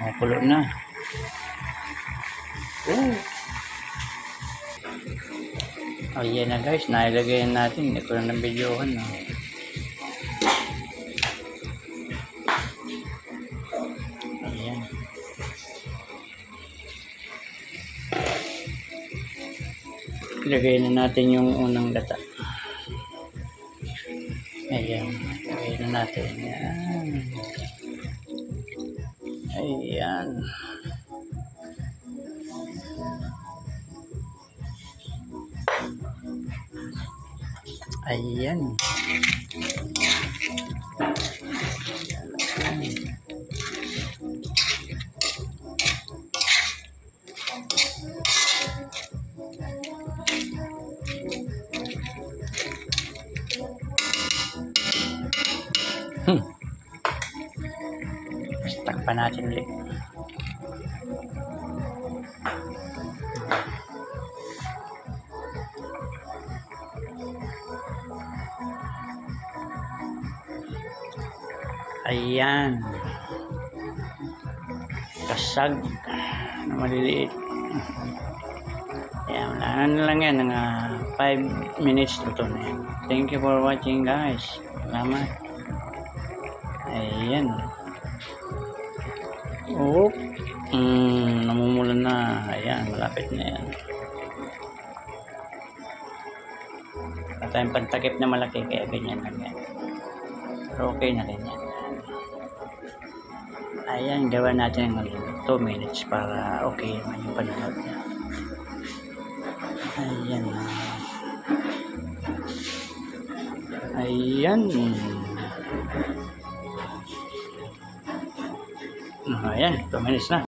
Makulo na. Ayan na guys, nailagay natin. Hindi ko na ng videohan. Ayan. Ilagay na natin yung unang gata. Ayan. Ilagay na natin. Ayan. Ayan. Ayan. Stack pa natin ulit. Ayan. Kasag na maliliit. Ayan, wala na lang yan. 5 minutes luto na yan. Thank you for watching guys. Salamat. Ayan. Oh. Namumulan na. Ayan, malapit na yan. Wala tayong pantakip na malaki kaya ganyan lang yan. Pero okay na rin yan. Ayan, gawa natin ng 2 minutes para okay naman yung panonood niya. Ayan. Ayan. Ayan, 2 minutes na.